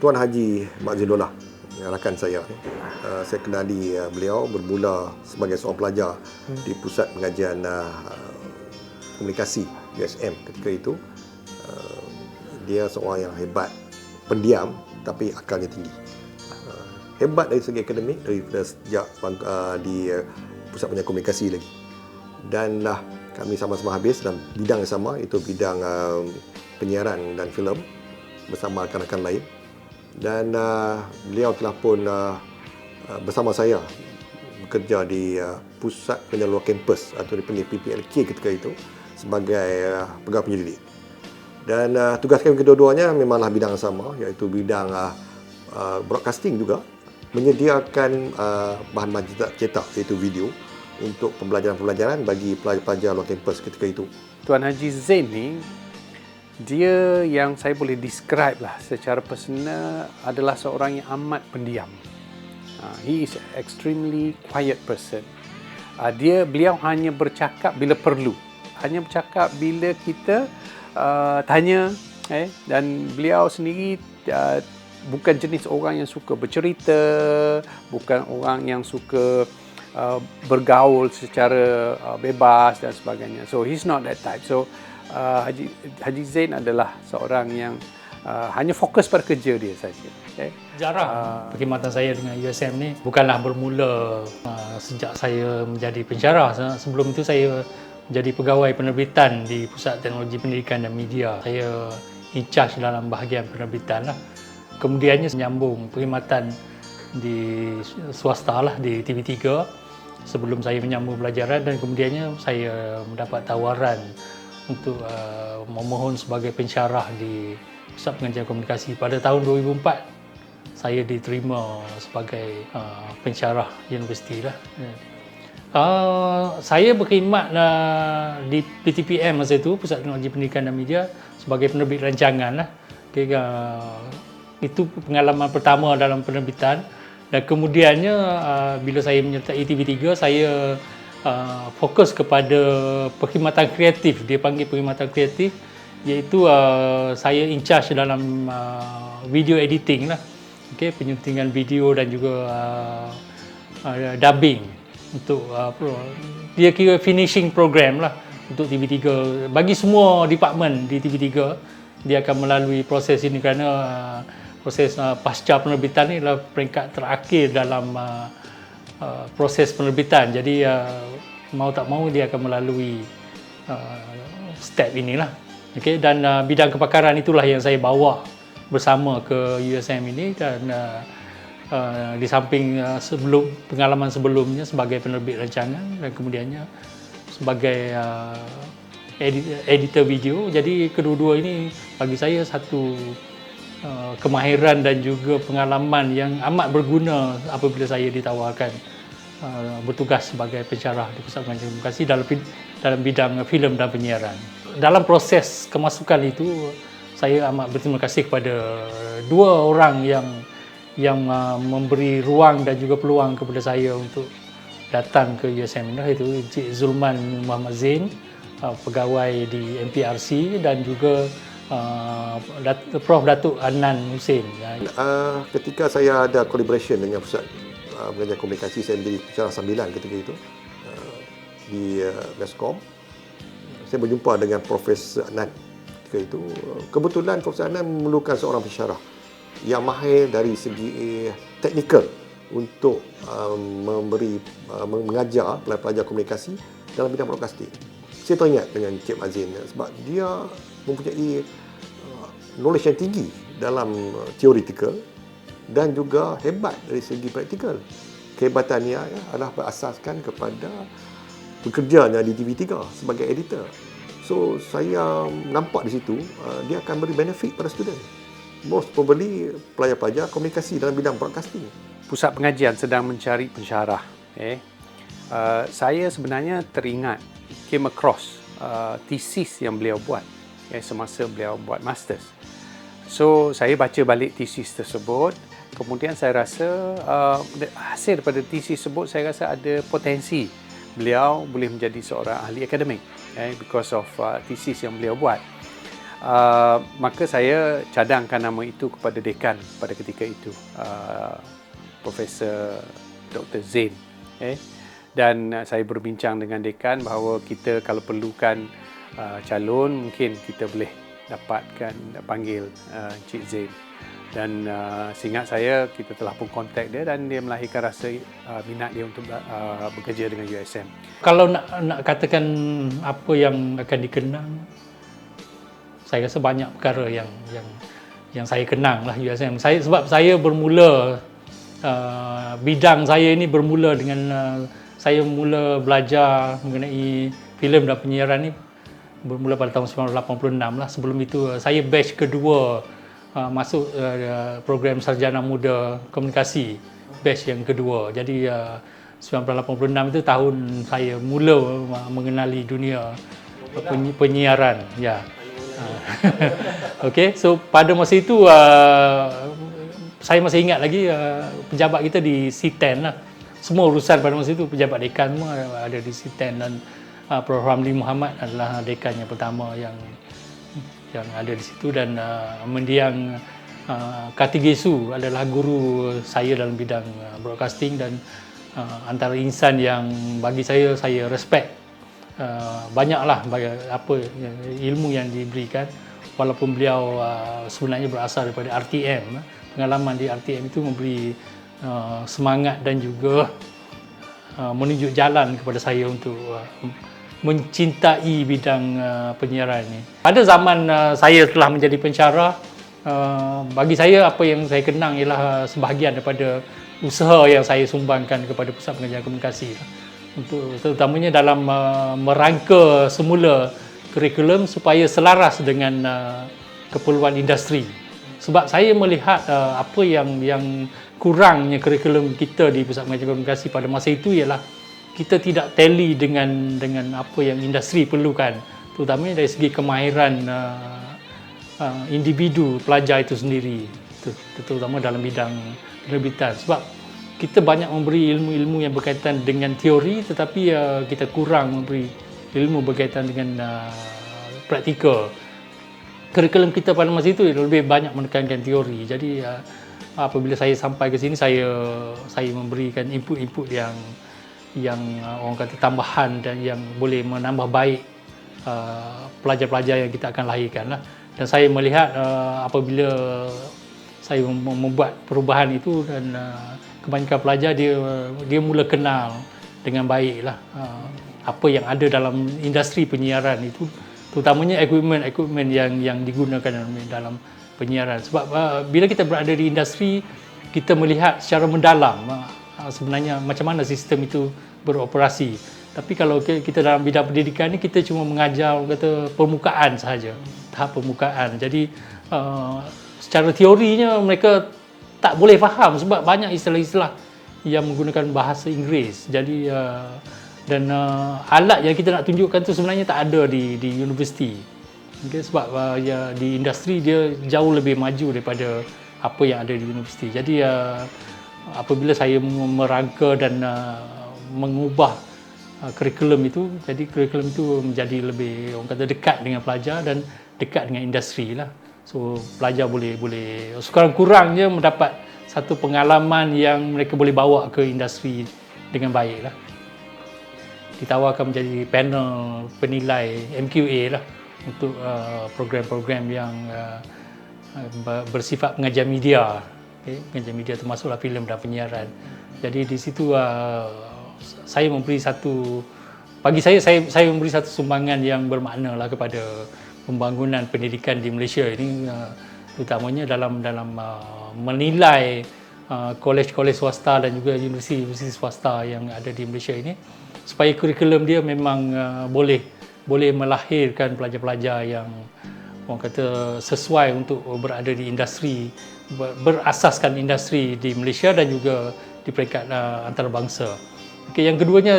Tuan Haji Mak Zidullah, rakan saya. Saya kenali beliau bermula sebagai seorang pelajar di Pusat Pengajian Komunikasi USM ketika itu. Dia seorang yang hebat, pendiam tapi akalnya tinggi. Hebat dari segi akademik daripada sejak di Pusat Pengajian Komunikasi lagi. Dan kami sama-sama habis dalam bidang yang sama, iaitu bidang penyiaran dan filem bersama rakan-rakan lain. Dan beliau telah pun bersama saya bekerja di Pusat Pengajian Luar Kampus atau dipanggil PPLK ketika itu sebagai pegawai penyelidik. Dan tugas kami kedua-duanya memanglah bidang yang sama, iaitu bidang broadcasting juga, menyediakan bahan-bahan cetak iaitu video untuk pembelajaran-pembelajaran bagi pelajar-pelajar luar kampus ketika itu. Tuan Haji Zain ni, dia yang saya boleh describe lah secara personal adalah seorang yang amat pendiam. He is an extremely quiet person. Beliau hanya bercakap bila perlu. Hanya bercakap bila kita tanya. Dan beliau sendiri bukan jenis orang yang suka bercerita, bukan orang yang suka bergaul secara bebas dan sebagainya. So he's not that type. So Haji Zain adalah seorang yang hanya fokus pada kerja dia saja. Sejarah perkhidmatan saya dengan USM ni bukanlah bermula sejak saya menjadi pensyarah. Sebelum itu saya menjadi pegawai penerbitan di Pusat Teknologi Pendidikan dan Media. Saya in charge dalam bahagian penerbitan lah. Kemudiannya menyambung perkhidmatan di swasta lah, di TV3 sebelum saya menyambung pelajaran, dan kemudiannya saya mendapat tawaran untuk memohon sebagai pensyarah di Pusat Pengajian Komunikasi. Pada tahun 2004 saya diterima sebagai pensyarah universiti lah. Saya berkhidmat di PTPM masa itu, Pusat Teknologi Pendidikan dan Media, sebagai penerbit rancangan lah. Itu pengalaman pertama dalam penerbitan. Dan kemudiannya bila saya menyertai TV3, saya fokus kepada perkhidmatan kreatif. Dia panggil perkhidmatan kreatif, iaitu saya in charge dalam video editing lah. Penyuntingan video dan juga dubbing untuk dia kira finishing program lah untuk TV3. Bagi semua department di TV3, dia akan melalui proses ini kerana proses pasca penerbitan ni adalah peringkat terakhir dalam proses penerbitan. Jadi mau tak mau dia akan melalui step inilah. Dan bidang kepakaran itulah yang saya bawa bersama ke USM ini, dan di samping pengalaman sebelumnya sebagai penerbit rancangan dan kemudiannya sebagai editor video. Jadi kedua-dua ini bagi saya satu kemahiran dan juga pengalaman yang amat berguna apabila saya ditawarkan bertugas sebagai pensyarah di Pusat Pengajian Komunikasi dalam bidang filem dan penyiaran. Dalam proses kemasukan itu, saya amat berterima kasih kepada dua orang yang memberi ruang dan juga peluang kepada saya untuk datang ke USM, iaitu Encik Zulman Muhammad Zain, pegawai di MPRC, dan juga Prof. Datuk Adnan Hussein. Ketika saya ada collaboration dengan Pusat Pengajian Komunikasi, saya menjadi pensyarah sambilan ketika itu di Meskom. Saya berjumpa dengan Profesor Adnan ketika itu. Kebetulan Profesor Adnan memerlukan seorang pensyarah yang mahir dari segi teknikal untuk mengajar pelajar komunikasi dalam bidang broadcasting. Saya teringat dengan Encik Azin sebab dia mempunyai knowledge yang tinggi dalam theoretical dan juga hebat dari segi praktikal. Kehebatannya adalah berasaskan kepada bekerjanya di TV3 sebagai editor. So saya nampak di situ dia akan beri benefit pada student. Most probably pelajar-pelajar komunikasi dalam bidang broadcasting. Pusat pengajian sedang mencari pensyarah. Saya sebenarnya teringat, came across thesis yang beliau buat semasa beliau buat masters. So saya baca balik thesis tersebut. Kemudian saya rasa hasil daripada thesis tersebut, saya rasa ada potensi beliau boleh menjadi seorang ahli akademik because of thesis yang beliau buat. Maka saya cadangkan nama itu kepada dekan pada ketika itu, Profesor Dr. Zain. Dan saya berbincang dengan dekan bahawa kita kalau perlukan calon, mungkin kita boleh dapatkan panggil Encik Zain. Dan seingat saya, kita telah pun kontak dia dan dia melahirkan rasa minat dia untuk bekerja dengan USM. Kalau nak katakan apa yang akan dikenang, saya rasa banyak perkara yang saya kenang lah USM. Sebab saya bermula, bidang saya ini bermula dengan saya mula belajar mengenai filem dan penyiaran ni bermula pada tahun 1986 lah. Sebelum itu saya batch kedua masuk program Sarjana Muda Komunikasi, batch yang kedua. Jadi 1986 itu tahun saya mula mengenali dunia penyiaran. Ya. Okey, so pada masa itu saya masih ingat lagi pejabat kita di C10 lah. Semua urusan pada masa itu pejabat dekan semua ada di C10 dan Prof. Ramli Muhammad adalah dekan yang pertama yang ada di situ, dan mendiang Kartigesu adalah guru saya dalam bidang broadcasting, dan antara insan yang bagi saya respect banyaklah apa ilmu yang diberikan, walaupun beliau sebenarnya berasal daripada RTM. Pengalaman di RTM itu memberi semangat dan juga menunjuk jalan kepada saya untuk mencintai bidang penyiaran ini. Pada zaman saya telah menjadi pensyarah, bagi saya apa yang saya kenang ialah sebahagian daripada usaha yang saya sumbangkan kepada Pusat Pengajian Komunikasi, untuk terutamanya dalam merangka semula kurikulum supaya selaras dengan keperluan industri. Sebab saya melihat apa yang kurangnya kurikulum kita di Pusat Pengajian Komunikasi pada masa itu ialah kita tidak tally dengan apa yang industri perlukan, terutamanya dari segi kemahiran individu pelajar itu sendiri, terutama dalam bidang penerbitan. Sebab kita banyak memberi ilmu-ilmu yang berkaitan dengan teori, tetapi kita kurang memberi ilmu berkaitan dengan praktikal. Kurikulum kita pada masa itu lebih banyak menekankan teori. Jadi apabila saya sampai ke sini, saya memberikan input-input yang orang kata tambahan dan yang boleh menambah baik pelajar-pelajar yang kita akan lahirkan lah. Dan saya melihat apabila saya membuat perubahan itu, dan kebanyakan pelajar dia mula kenal dengan baik lah apa yang ada dalam industri penyiaran itu, terutamanya equipment yang digunakan dalam penyiaran. Sebab bila kita berada di industri, kita melihat secara mendalam sebenarnya macam mana sistem itu beroperasi. Tapi kalau kita dalam bidang pendidikan ni, kita cuma mengajar kata permukaan sahaja, tahap permukaan. Jadi secara teorinya mereka tak boleh faham sebab banyak istilah-istilah yang menggunakan bahasa Inggeris. Jadi dan alat yang kita nak tunjukkan tu sebenarnya tak ada di universiti. Okay, sebab di industri dia jauh lebih maju daripada apa yang ada di universiti. Jadi apabila saya merangka dan mengubah kurikulum itu, jadi kurikulum itu menjadi lebih orang kata dekat dengan pelajar dan dekat dengan industri lah. So pelajar boleh sekurang-kurangnya mendapat satu pengalaman yang mereka boleh bawa ke industri dengan baik lah. Ditawarkan menjadi panel penilai MQA lah untuk program-program yang bersifat pengajian media. Okay, pengajian media termasuklah filem dan penyiaran. Jadi di situ saya memberi satu, bagi saya memberi satu sumbangan yang bermakna lah kepada pembangunan pendidikan di Malaysia ini, terutamanya dalam menilai kolej-kolej swasta dan juga universiti swasta yang ada di Malaysia ini, supaya kurikulum dia memang boleh melahirkan pelajar-pelajar yang orang kata sesuai untuk berada di industri, berasaskan industri di Malaysia dan juga di peringkat antarabangsa. Okay, yang keduanya,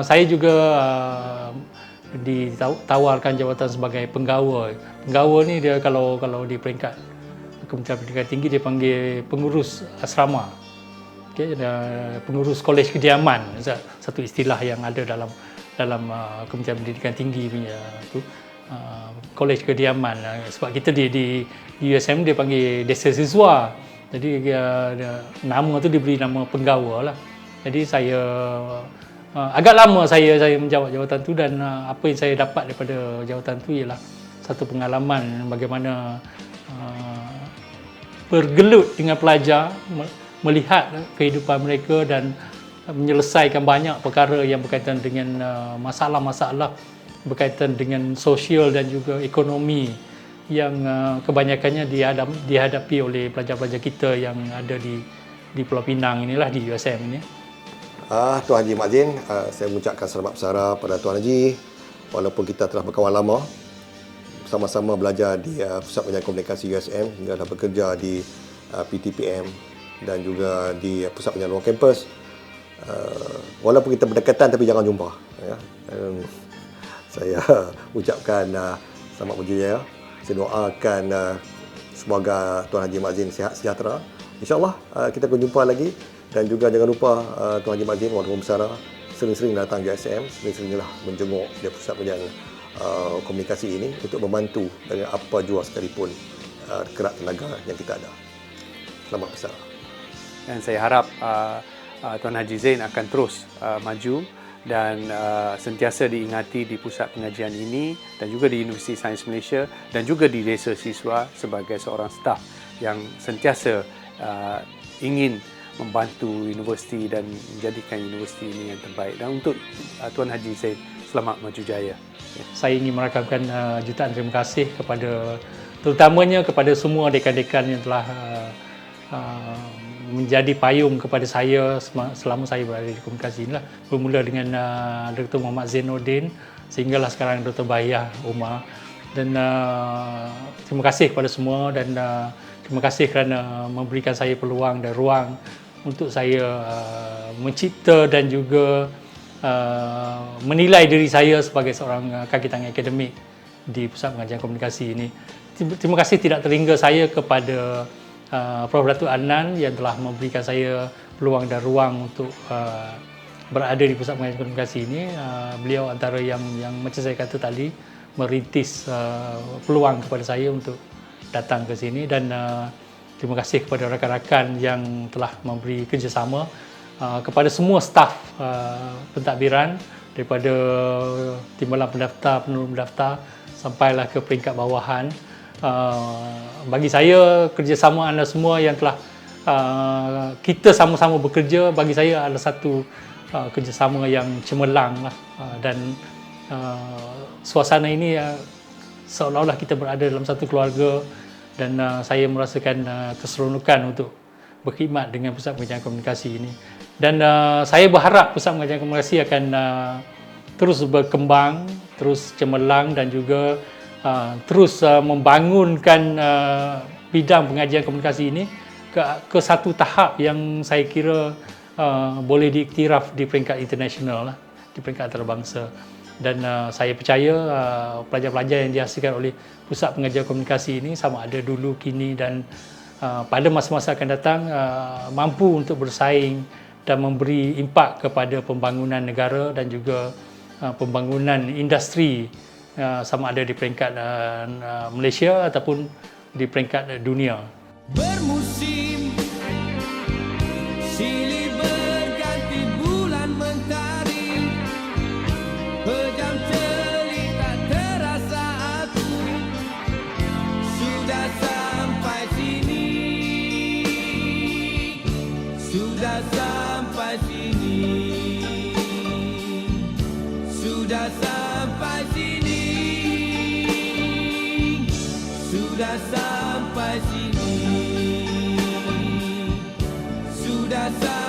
saya juga ditawarkan jawatan sebagai penggawa. Penggawa ni dia kalau di peringkat Kementerian Pendidikan Tinggi dia panggil pengurus asrama. Okay, pengurus kolej kediaman, satu istilah yang ada dalam Kementerian Pendidikan Tinggi punya tu. Kolej Kediaman. Sebab kita di USM dia panggil desa siswa. Jadi nama tu diberi nama penggawa lah. Jadi saya agak lama saya menjawat jawatan tu, dan apa yang saya dapat daripada jawatan tu ialah satu pengalaman bagaimana bergelut dengan pelajar, melihat kehidupan mereka dan menyelesaikan banyak perkara yang berkaitan dengan masalah-masalah berkaitan dengan sosial dan juga ekonomi yang kebanyakannya dihadapi oleh pelajar-pelajar kita yang ada di Pulau Pinang inilah, di USM ini. Tuan Haji Mak Zain, saya mengucapkan selamat bersara pada Tuan Haji. Walaupun kita telah berkawan lama, sama-sama belajar di Pusat Pengajian Komunikasi USM, hingga dah bekerja di PTPM dan juga di Pusat Pengajian Luar Kampus. Walaupun kita berdekatan tapi jangan jumpa. Ya. Saya ucapkan selamat berjaya. Saya doakan semoga Tuan Haji Mak Zain sihat sejahtera. InsyaAllah kita akan jumpa lagi. Dan juga jangan lupa Tuan Haji Mak Zain, walaupun bersara, sering-sering datang ke USM, sering-seringlah menjenguk di Pusat Pengajian Komunikasi ini untuk membantu dengan apa jua sekalipun kerak tenaga yang kita ada. Selamat bersara. Dan saya harap Tuan Haji Zain akan terus maju dan sentiasa diingati di pusat pengajian ini dan juga di Universiti Sains Malaysia dan juga di Desa Siswa sebagai seorang staf yang sentiasa ingin membantu universiti dan menjadikan universiti ini yang terbaik. Dan untuk Tuan Haji Zain, selamat maju jaya. Saya ingin merakamkan jutaan terima kasih kepada, terutamanya kepada semua dekan-dekan yang telah menjadi payung kepada saya selama saya berada di komunikasi inilah. Bermula dengan Dr. Muhammad Zainuddin sehinggalah sekarang Dr. Bahiyah Umar. Dan terima kasih kepada semua, dan terima kasih kerana memberikan saya peluang dan ruang untuk saya mencipta dan juga menilai diri saya sebagai seorang kaki tangan akademik di Pusat Pengajian Komunikasi ini. Terima kasih tidak terhingga saya kepada Prof. Datuk Adnan yang telah memberikan saya peluang dan ruang untuk berada di Pusat Pengajian Komunikasi ini. Beliau antara yang macam saya kata tadi, merintis peluang kepada saya untuk datang ke sini, dan terima kasih kepada rakan-rakan yang telah memberi kerjasama, kepada semua staf pentadbiran daripada timbalan pendaftar, penolong pendaftar sampailah ke peringkat bawahan. Bagi saya, kerjasama anda semua yang telah kita sama-sama bekerja, bagi saya adalah satu kerjasama yang cemerlang lah. Dan suasana ini seolah-olah kita berada dalam satu keluarga, dan saya merasakan keseronokan untuk berkhidmat dengan Pusat Pengajian Komunikasi ini. Dan saya berharap Pusat Pengajian Komunikasi akan terus berkembang, terus cemerlang, dan juga terus membangunkan bidang pengajian komunikasi ini ke satu tahap yang saya kira boleh diiktiraf di peringkat internasional lah, di peringkat antarabangsa. Dan saya percaya pelajar-pelajar yang dihasilkan oleh Pusat Pengajian Komunikasi ini sama ada dulu, kini dan pada masa-masa akan datang mampu untuk bersaing dan memberi impak kepada pembangunan negara dan juga pembangunan industri, sama ada di peringkat Malaysia ataupun di peringkat dunia. Bermusim silih berganti bulan mentari, pejam celik tak terasa aku sudah sampai sini, sudah sampai sini, sudah sampai sini, sudah sampai sini, sudah sampai